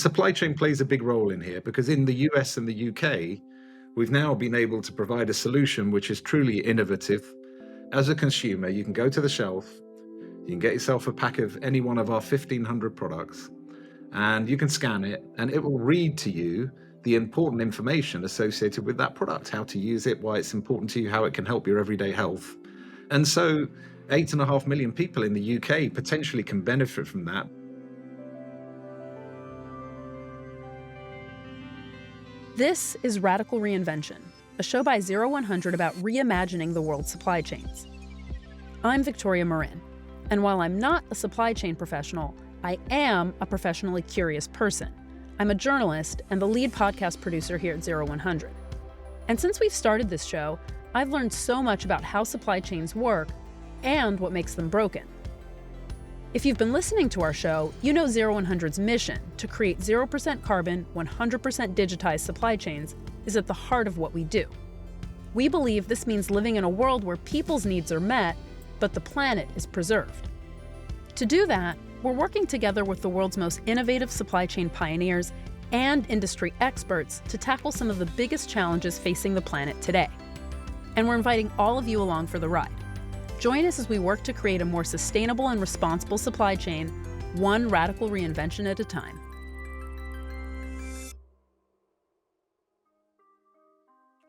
Supply chain plays a big role in here because in the US and the UK, we've now been able to provide a solution which is truly innovative. As a consumer, you can go to the shelf, you can get yourself a pack of any one of our 1,500 products, and you can scan it, and it will read to you the important information associated with that product, how to use it, why it's important to you, how it can help your everyday health. And so 8.5 million people in the UK potentially can benefit from that. This is Radical Reinvention, a show by 0100 about reimagining the world's supply chains. I'm Victoria Marin, and while I'm not a supply chain professional, I am a professionally curious person. I'm a journalist and the lead podcast producer here at 0100. And since we've started this show, I've learned so much about how supply chains work and what makes them broken. If you've been listening to our show, you know 0100's mission to create 0% carbon, 100% digitized supply chains is at the heart of what we do. We believe this means living in a world where people's needs are met, but the planet is preserved. To do that, we're working together with the world's most innovative supply chain pioneers and industry experts to tackle some of the biggest challenges facing the planet today. And we're inviting all of you along for the ride. Join us as we work to create a more sustainable and responsible supply chain, one radical reinvention at a time.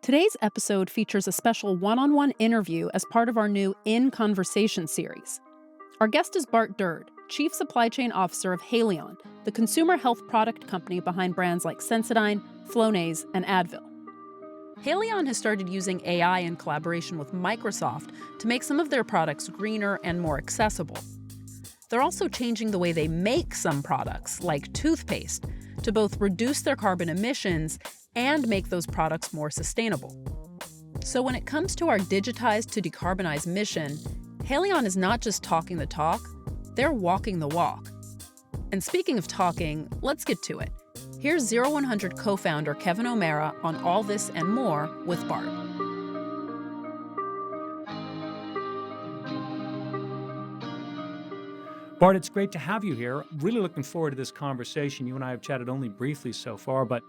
Today's episode features a special one-on-one interview as part of our new In Conversation series. Our guest is Bart Derde, Chief Supply Chain Officer of Haleon, the consumer health product company behind brands like Sensodyne, Flonase, and Advil. Haleon has started using AI in collaboration with Microsoft to make some of their products greener and more accessible. They're also changing the way they make some products, like toothpaste, to both reduce their carbon emissions and make those products more sustainable. So when it comes to our digitized to decarbonize mission, Haleon is not just talking the talk, they're walking the walk. And speaking of talking, let's get to it. Here's 0100 co-founder Kevin O'Mara on all this and more with Bart. Bart, it's great to have you here. Really looking forward to this conversation. You and I have chatted only briefly so far, but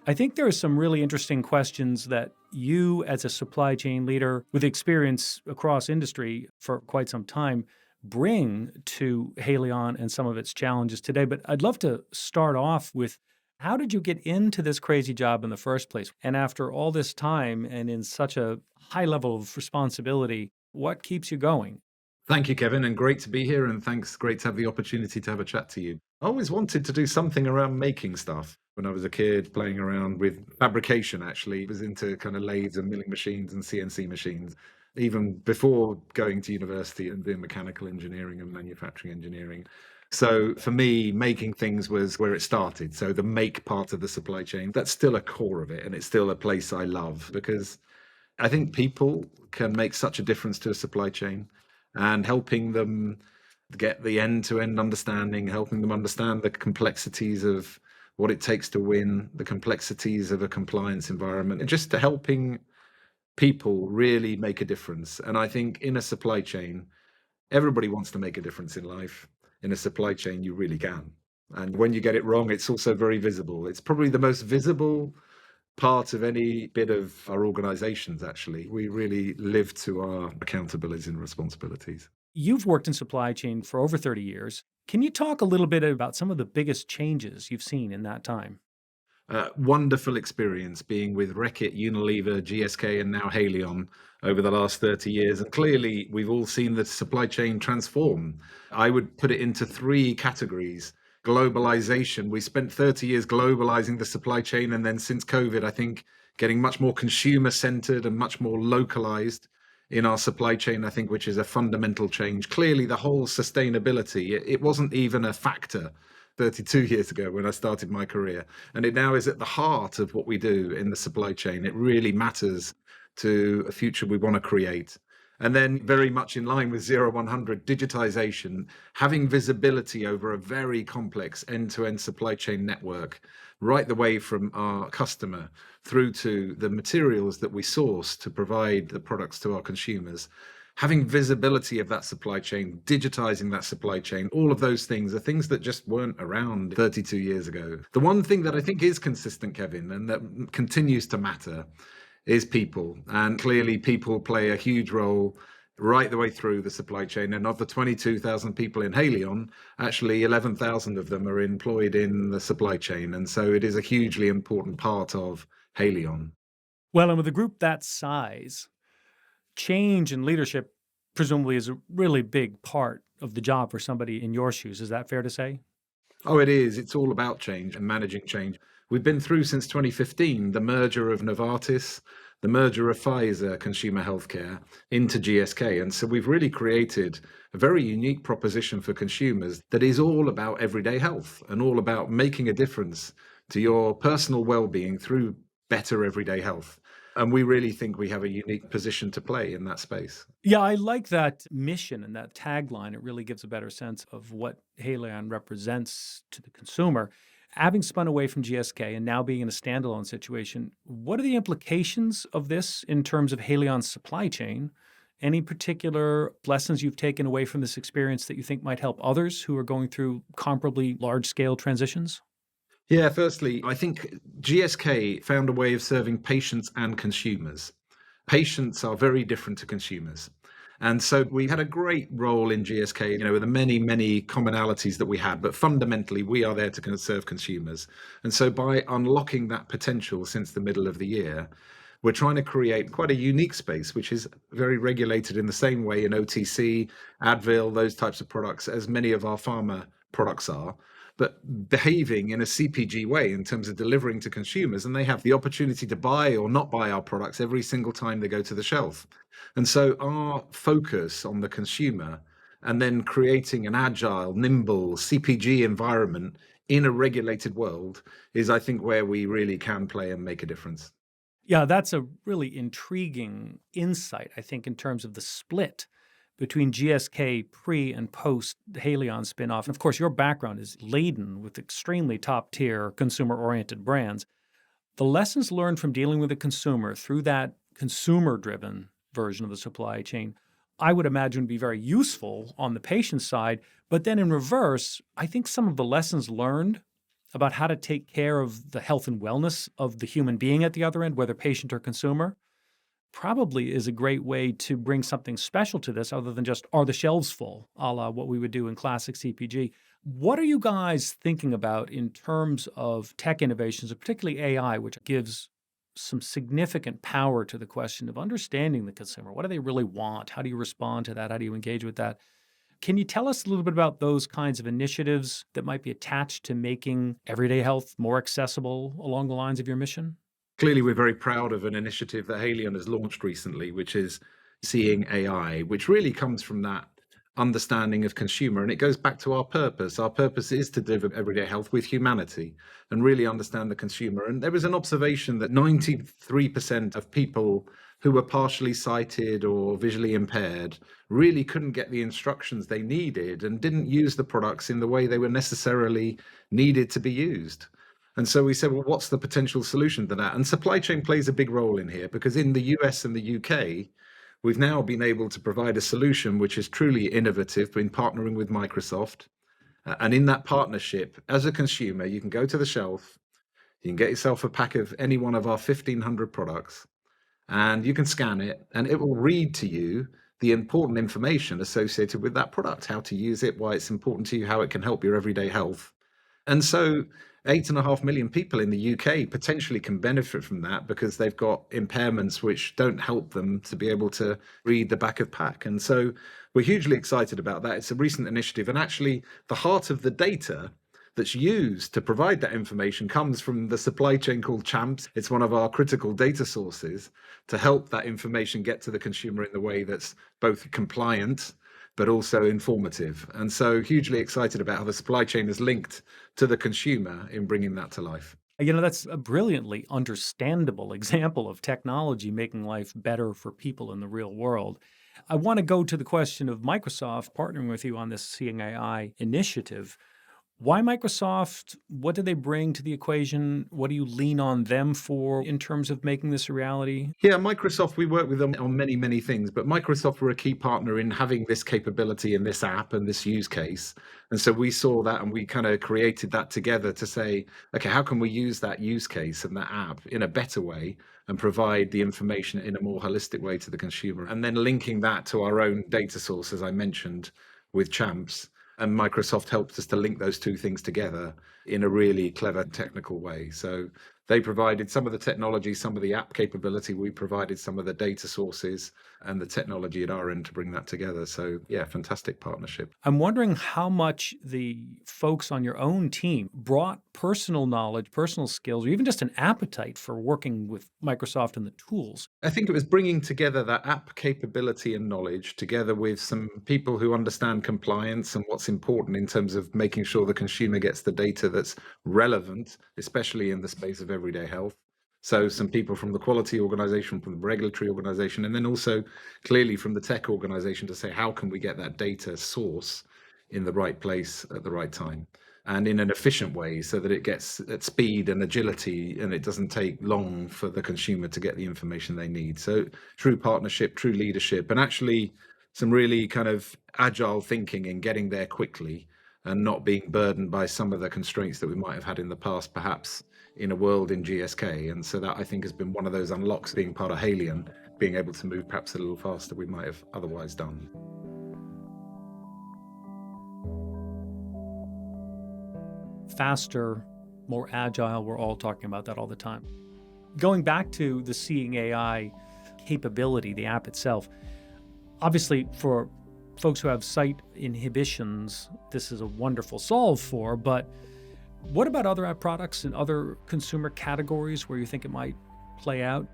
I think there are some really interesting questions that you, as a supply chain leader with experience across industry for quite some time, bring to Haleon and some of its challenges today. But I'd love to start off with, how did you get into this crazy job in the first place? And after all this time and in such a high level of responsibility, what keeps you going? Thank you, Kevin, and great to be here. And thanks, great to have the opportunity to have a chat to you. I always wanted to do something around making stuff. When I was a kid, playing around with fabrication, actually, I was into kind of lathes and milling machines and CNC machines, even before going to university and doing mechanical engineering and manufacturing engineering. So for me, making things was where it started. So the make part of the supply chain, that's still a core of it. And it's still a place I love because I think people can make such a difference to a supply chain, and helping them get the end-to-end understanding, helping them understand the complexities of what it takes to win, the complexities of a compliance environment, and just to helping people really make a difference. And I think in a supply chain, everybody wants to make a difference in life. In a supply chain, you really can. And when you get it wrong, it's also very visible. It's probably the most visible part of any bit of our organizations, actually. We really live to our accountabilities and responsibilities. You've worked in supply chain for over 30 years. Can you talk a little bit about some of the biggest changes you've seen in that time? Wonderful experience being with Reckitt, Unilever, GSK, and now Haleon over the last 30 years. And clearly, we've all seen the supply chain transform. I would put it into three categories. Globalization. We spent 30 years globalizing the supply chain. And then since COVID, I think getting much more consumer-centered and much more localized in our supply chain, I think, which is a fundamental change. Clearly, the whole sustainability, it wasn't even a factor 32 years ago when I started my career. And it now is at the heart of what we do in the supply chain. It really matters to a future we want to create. And then very much in line with 0100, digitization, having visibility over a very complex end-to-end supply chain network, right the way from our customer through to the materials that we source to provide the products to our consumers. having visibility of that supply chain, digitizing that supply chain, all of those things are things that just weren't around 32 years ago. The one thing that I think is consistent, Kevin, and that continues to matter is people. And clearly, people play a huge role right the way through the supply chain. And of the 22,000 people in Haleon, actually 11,000 of them are employed in the supply chain. And so it is a hugely important part of Haleon. Well, and with a group that size, change and leadership presumably is a really big part of the job for somebody in your shoes. Is that fair to say? Oh, it is. It's all about change and managing change. We've been through since 2015 the merger of Novartis, the merger of Pfizer Consumer Healthcare into GSK. And so we've really created a very unique proposition for consumers that is all about everyday health and all about making a difference to your personal well-being through better everyday health. And we really think we have a unique position to play in that space. Yeah, I like that mission and that tagline. It really gives a better sense of what Haleon represents to the consumer. Having spun away from GSK and now being in a standalone situation, what are the implications of this in terms of Haleon's supply chain? Any particular lessons you've taken away from this experience that you think might help others who are going through comparably large-scale transitions? Yeah, firstly, I think GSK found a way of serving patients and consumers. Patients are very different to consumers. And so we had a great role in GSK, with the many, many commonalities that we had, but fundamentally we are there to serve consumers. And so by unlocking that potential since the middle of the year, we're trying to create quite a unique space, which is very regulated in the same way in OTC, Advil, those types of products, as many of our pharma products are, but behaving in a CPG way in terms of delivering to consumers. And they have the opportunity to buy or not buy our products every single time they go to the shelf. And so our focus on the consumer and then creating an agile, nimble CPG environment in a regulated world is, I think, where we really can play and make a difference. Yeah, that's a really intriguing insight, I think, in terms of the split between GSK pre and post Haleon spinoff. And of course, your background is laden with extremely top tier consumer oriented brands. The lessons learned from dealing with the consumer through that consumer driven version of the supply chain, I would imagine would be very useful on the patient side. But then in reverse, I think some of the lessons learned about how to take care of the health and wellness of the human being at the other end, whether patient or consumer, probably is a great way to bring something special to this other than just, are the shelves full, a la what we would do in classic CPG. What are you guys thinking about in terms of tech innovations, particularly AI, which gives some significant power to the question of understanding the consumer? What do they really want? How do you respond to that? How do you engage with that? Can you tell us a little bit about those kinds of initiatives that might be attached to making everyday health more accessible along the lines of your mission? Clearly, we're very proud of an initiative that Haleon has launched recently, which is Seeing AI, which really comes from that understanding of consumer. And it goes back to our purpose. Our purpose is to deliver everyday health with humanity and really understand the consumer. And there was an observation that 93% of people who were partially sighted or visually impaired really couldn't get the instructions they needed and didn't use the products in the way they were necessarily needed to be used. And so we said, well, what's the potential solution to that? And supply chain plays a big role in here because in the US and the UK, we've now been able to provide a solution which is truly innovative, been partnering with Microsoft. And in that partnership, as a consumer, you can go to the shelf, you can get yourself a pack of any one of our 1,500 products, and you can scan it, and it will read to you the important information associated with that product, how to use it, why it's important to you, how it can help your everyday health. And so 8.5 million people in the UK potentially can benefit from that because they've got impairments which don't help them to be able to read the back of pack. And so we're hugely excited about that. It's a recent initiative. And actually, the heart of the data that's used to provide that information comes from the supply chain called CHAMPS. It's one of our critical data sources to help that information get to the consumer in the way that's both compliant but also informative. And so hugely excited about how the supply chain is linked to the consumer in bringing that to life. That's a brilliantly understandable example of technology making life better for people in the real world. I want to go to the question of Microsoft partnering with you on this Seeing AI initiative. Why Microsoft? What do they bring to the equation? What do you lean on them for in terms of making this a reality? Yeah, Microsoft, we work with them on many, many things, but Microsoft were a key partner in having this capability in this app and this use case. And so we saw that and we kind of created that together to say, okay, how can we use that use case and that app in a better way and provide the information in a more holistic way to the consumer? And then linking that to our own data source, as I mentioned, with Champs. And Microsoft helped us to link those two things together in a really clever technical way. So they provided some of the technology, some of the app capability. We provided some of the data sources and the technology at our end to bring that together. So yeah, fantastic partnership. I'm wondering how much the folks on your own team brought personal knowledge, personal skills, or even just an appetite for working with Microsoft and the tools. I think it was bringing together that app capability and knowledge together with some people who understand compliance and what's important in terms of making sure the consumer gets the data that's relevant, especially in the space of everyday health. So some people from the quality organization, from the regulatory organization, and then also clearly from the tech organization to say, how can we get that data source in the right place at the right time? And in an efficient way so that it gets at speed and agility and it doesn't take long for the consumer to get the information they need. So true partnership, true leadership, and actually some really kind of agile thinking in getting there quickly and not being burdened by some of the constraints that we might have had in the past, perhaps in a world in GSK. And so that I think has been one of those unlocks being part of Haleon, being able to move perhaps a little faster we might have otherwise done. Faster, more agile. We're all talking about that all the time. Going back to the Seeing AI capability, the app itself, obviously for folks who have sight inhibitions, this is a wonderful solve for, but what about other app products and other consumer categories where you think it might play out?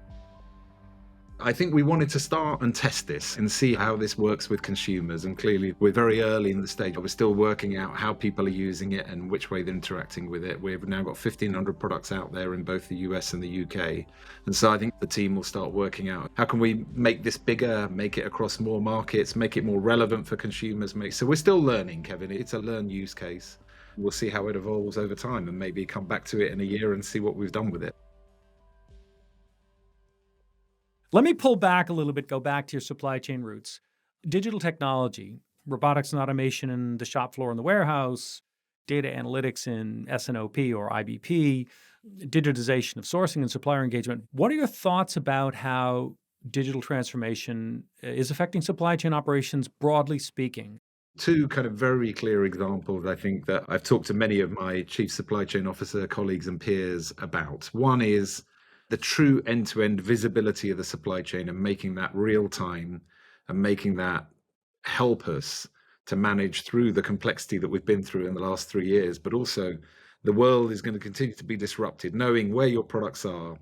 I think we wanted to start and test this and see how this works with consumers. And clearly, we're very early in the stage. We're still working out how people are using it and which way they're interacting with it. We've now got 1,500 products out there in both the US and the UK. And so I think the team will start working out how can we make this bigger, make it across more markets, make it more relevant for consumers. So we're still learning, Kevin. It's a learned use case. We'll see how it evolves over time and maybe come back to it in a year and see what we've done with it. Let me pull back a little bit, go back to your supply chain roots. Digital technology, robotics and automation in the shop floor in the warehouse, data analytics in S&OP or IBP, digitization of sourcing and supplier engagement. What are your thoughts about how digital transformation is affecting supply chain operations, broadly speaking? Two kind of very clear examples, I think, that I've talked to many of my chief supply chain officer colleagues and peers about. One is the true end-to-end visibility of the supply chain and making that real time and making that help us to manage through the complexity that we've been through in the last 3 years. But also the world is going to continue to be disrupted, knowing where your products are,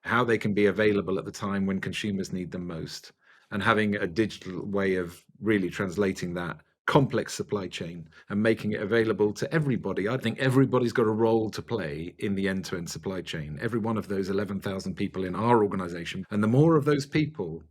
how they can be available at the time when consumers need them most, and having a digital way of really translating that complex supply chain and making it available to everybody. I think everybody's got a role to play in the end-to-end supply chain. Every one of those 11,000 people in our organization. And the more of those people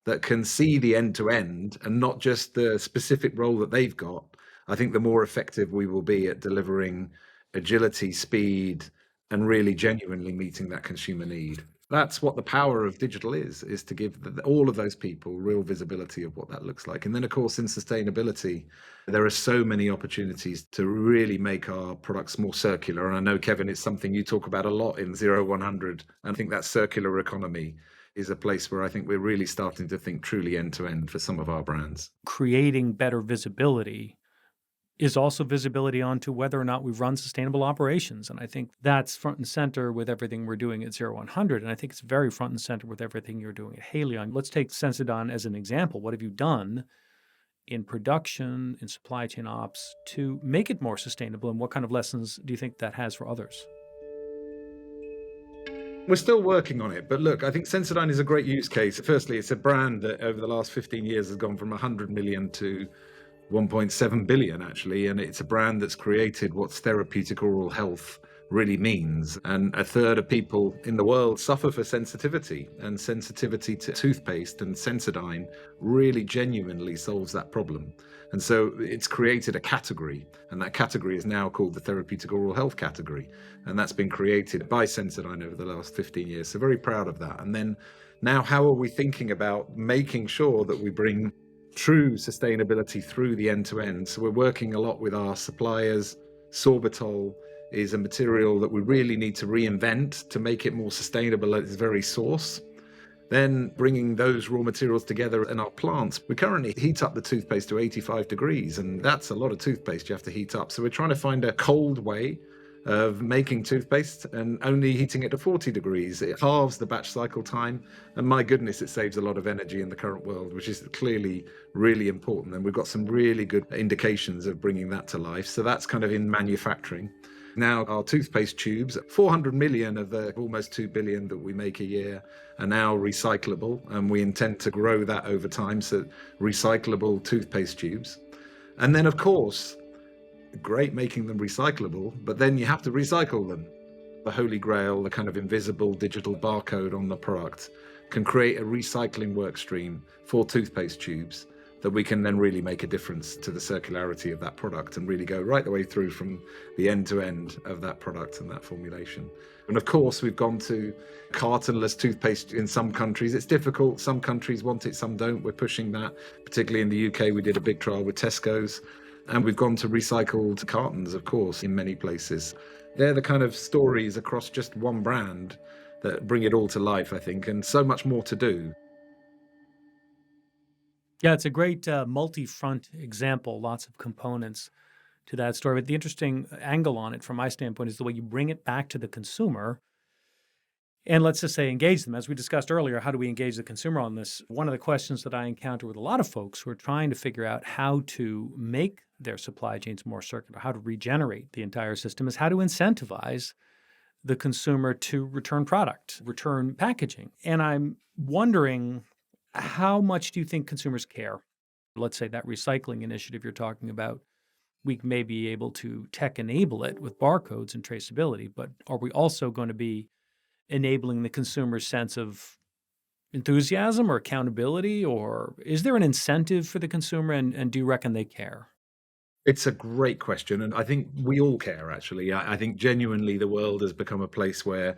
that can see the end-to-end and not just the specific role that they've got, I think the more effective we will be at delivering agility, speed, and really genuinely meeting that consumer need. That's what the power of digital is to give all of those people real visibility of what that looks like. And then, of course, in sustainability, there are so many opportunities to really make our products more circular. And I know, Kevin, it's something you talk about a lot in 0100. And I think that circular economy is a place where I think we're really starting to think truly end to end for some of our brands. Creating better visibility is also visibility onto whether or not we've run sustainable operations. And I think that's front and center with everything we're doing at 0100. And I think it's very front and center with everything you're doing at Haleon. Let's take Sensodyne as an example. What have you done in production, in supply chain ops to make it more sustainable? And what kind of lessons do you think that has for others? We're still working on it, but look, I think Sensodyne is a great use case. Firstly, it's a brand that over the last 15 years has gone from 100 million to 1.7 billion, actually, and it's a brand that's created what's therapeutic oral health really means. And a third of people in the world suffer for sensitivity, and sensitivity to toothpaste and Sensodyne really genuinely solves that problem. And so it's created a category, and that category is now called the therapeutic oral health category. And that's been created by Sensodyne over the last 15 years. So very proud of that. And then now, how are we thinking about making sure that we bring true sustainability through the end to end? So we're working a lot with our suppliers. Sorbitol is a material that we really need to reinvent to make it more sustainable at its very source. Then bringing those raw materials together in our plants. We currently heat up the toothpaste to 85 degrees, and that's a lot of toothpaste you have to heat up. So we're trying to find a cold way of making toothpaste and only heating it to 40 degrees. It halves the batch cycle time, and my goodness, it saves a lot of energy in the current world, which is clearly really important. And we've got some really good indications of bringing that to life. So that's kind of in manufacturing. Now, our toothpaste tubes, 400 million of the almost 2 billion that we make a year are now recyclable, and we intend to grow that over time. So recyclable toothpaste tubes. And then, of course, great making them recyclable, but then you have to recycle them. The holy grail, the kind of invisible digital barcode on the product, can create a recycling work stream for toothpaste tubes that we can then really make a difference to the circularity of that product and really go right the way through from the end to end of that product and that formulation. And of course, we've gone to cartonless toothpaste in some countries. It's difficult. Some countries want it, some don't. We're pushing that. Particularly in the UK, we did a big trial with Tesco's. And we've gone to recycled cartons, of course, in many places. They're the kind of stories across just one brand that bring it all to life, I think, and so much more to do. Yeah, it's a great multi-front example, lots of components to that story. But the interesting angle on it from my standpoint is the way you bring it back to the consumer. And let's just say engage them. As we discussed earlier, how do we engage the consumer on this? One of the questions that I encounter with a lot of folks who are trying to figure out how to make their supply chains more circular, how to regenerate the entire system, is how to incentivize the consumer to return product, return packaging. And I'm wondering, how much do you think consumers care? Let's say that recycling initiative you're talking about, we may be able to tech enable it with barcodes and traceability, but are we also going to be enabling the consumer's sense of enthusiasm or accountability? Or is there an incentive for the consumer, and do you reckon they care? It's a great question, and I think we all care, actually. I think genuinely the world has become a place where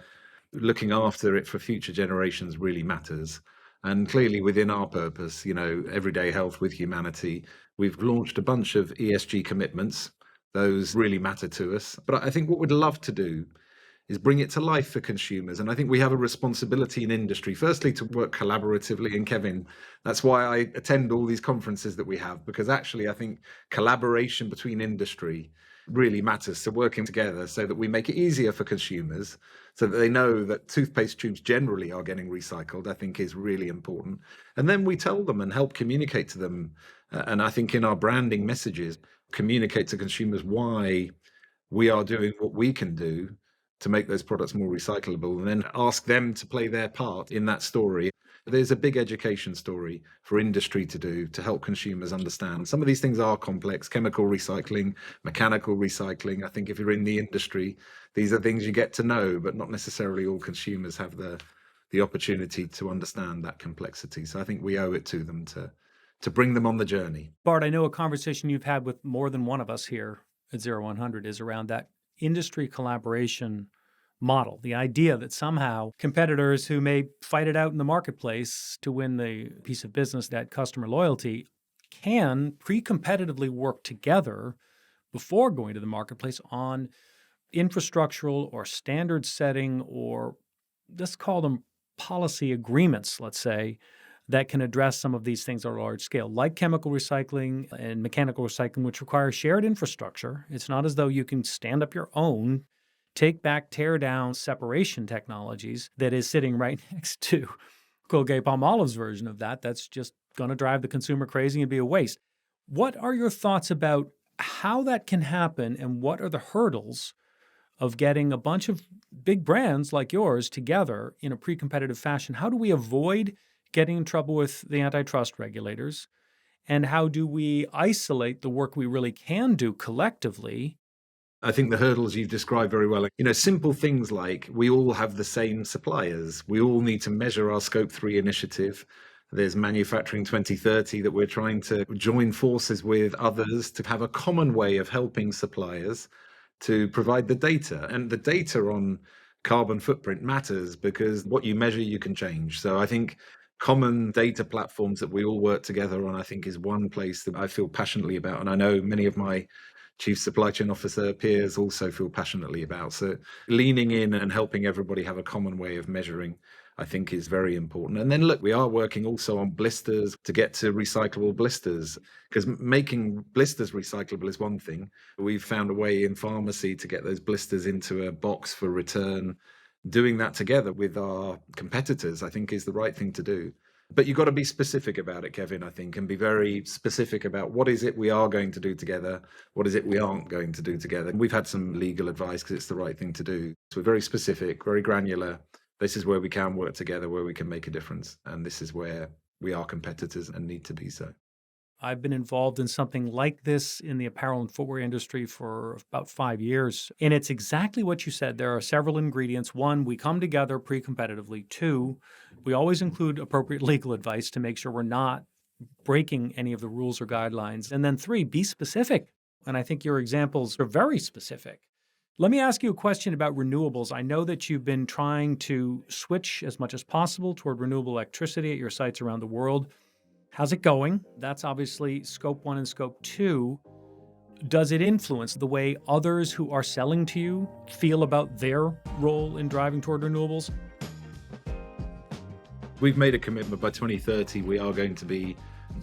looking after it for future generations really matters. And clearly within our purpose, everyday health with humanity, we've launched a bunch of ESG commitments. Those really matter to us. But I think what we'd love to do is bring it to life for consumers. And I think we have a responsibility in industry, firstly, to work collaboratively. And Kevin, that's why I attend all these conferences that we have, because actually I think collaboration between industry really matters, to working together so that we make it easier for consumers, so that they know that toothpaste tubes generally are getting recycled, I think is really important. And then we tell them and help communicate to them. And I think in our branding messages, communicate to consumers why we are doing what we can do to make those products more recyclable, and then ask them to play their part in that story. There's a big education story for industry to do to help consumers understand. Some of these things are complex: chemical recycling, mechanical recycling. I think if you're in the industry, these are things you get to know, but not necessarily all consumers have the opportunity to understand that complexity. So I think we owe it to them to bring them on the journey. Bart, I know a conversation you've had with more than one of us here at 0100 is around that industry collaboration model, the idea that somehow competitors who may fight it out in the marketplace to win the piece of business, that customer loyalty, can pre-competitively work together before going to the marketplace on infrastructural or standard setting, or let's call them policy agreements, let's say, that can address some of these things on a large scale, like chemical recycling and mechanical recycling, which require shared infrastructure. It's not as though you can stand up your own, take back, tear down separation technologies that is sitting right next to Colgate-Palmolive's version of that. That's just going to drive the consumer crazy and be a waste. What are your thoughts about how that can happen, and what are the hurdles of getting a bunch of big brands like yours together in a pre-competitive fashion? How do we avoid getting in trouble with the antitrust regulators? And how do we isolate the work we really can do collectively I think the hurdles you've described very well. Simple things like we all have the same suppliers. We all need to measure our Scope 3 initiative. There's Manufacturing 2030 that we're trying to join forces with others to have a common way of helping suppliers to provide the data. And the data on carbon footprint matters because what you measure, you can change. So I think common data platforms that we all work together on, I think, is one place that I feel passionately about. And I know many of my Chief Supply Chain Officer peers also feel passionately about. So leaning in and helping everybody have a common way of measuring, I think, is very important. And then look, we are working also on blisters to get to recyclable blisters, because making blisters recyclable is one thing. We've found a way in pharmacy to get those blisters into a box for return. Doing that together with our competitors, I think, is the right thing to do. But you've got to be specific about it, Kevin, I think, and be very specific about what is it we are going to do together, what is it we aren't going to do together. And we've had some legal advice because it's the right thing to do. So we're very specific, very granular. This is where we can work together, where we can make a difference. And this is where we are competitors and need to be so. I've been involved in something like this in the apparel and footwear industry for about 5 years. And it's exactly what you said. There are several ingredients. One, we come together pre-competitively. Two, we always include appropriate legal advice to make sure we're not breaking any of the rules or guidelines. And then three, be specific. And I think your examples are very specific. Let me ask you a question about renewables. I know that you've been trying to switch as much as possible toward renewable electricity at your sites around the world. How's it going? That's obviously Scope 1 and Scope 2. Does it influence the way others who are selling to you feel about their role in driving toward renewables? We've made a commitment by 2030. We are going to be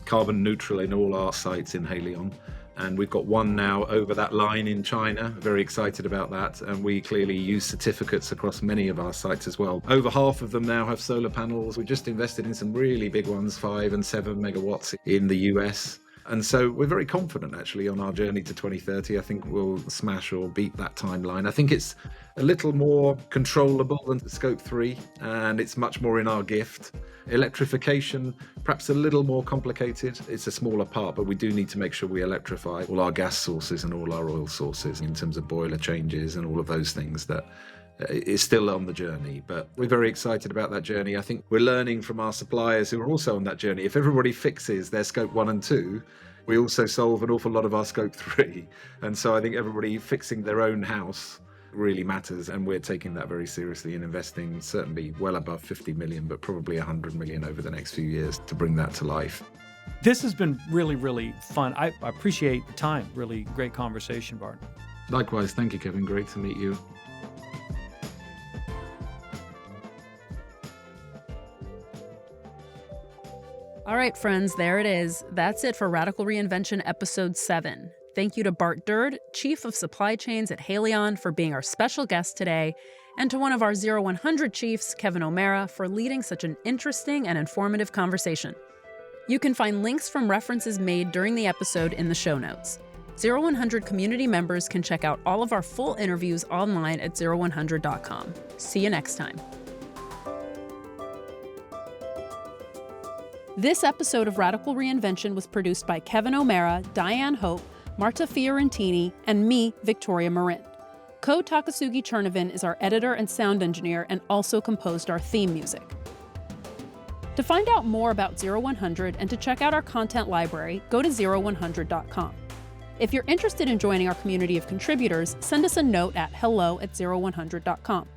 carbon neutral in all our sites in Haleon. And we've got one now over that line in China. Very excited about that. And we clearly use certificates across many of our sites as well. Over half of them now have solar panels. We just invested in some really big ones, 5 and 7 megawatts in the US. And so we're very confident actually on our journey to 2030. I think we'll smash or beat that timeline. I think it's a little more controllable than Scope 3, and it's much more in our gift. Electrification, perhaps a little more complicated. It's a smaller part, but we do need to make sure we electrify all our gas sources and all our oil sources in terms of boiler changes and all of those things that is still on the journey. But we're very excited about that journey. I think we're learning from our suppliers who are also on that journey. If everybody fixes their Scope 1 and 2, we also solve an awful lot of our Scope 3. And so I think everybody fixing their own house really matters. And we're taking that very seriously and investing certainly well above 50 million, but probably 100 million over the next few years to bring that to life. This has been really, really fun. I appreciate the time. Really great conversation, Bart. Likewise. Thank you, Kevin. Great to meet you. All right, friends, there it is. That's it for Radical Reinvention Episode 7. Thank you to Bart Derde, Chief of Supply Chains at Haleon, for being our special guest today, and to one of our 0100 Chiefs, Kevin O'Mara, for leading such an interesting and informative conversation. You can find links from references made during the episode in the show notes. 0100 community members can check out all of our full interviews online at 0100.com. See you next time. This episode of Radical Reinvention was produced by Kevin O'Mara, Diane Hope, Marta Fiorentini, and me, Victoria Marin. Ko Takasugi Chernovin is our editor and sound engineer and also composed our theme music. To find out more about 0100 and to check out our content library, go to 0100.com. If you're interested in joining our community of contributors, send us a note at hello@0100.com.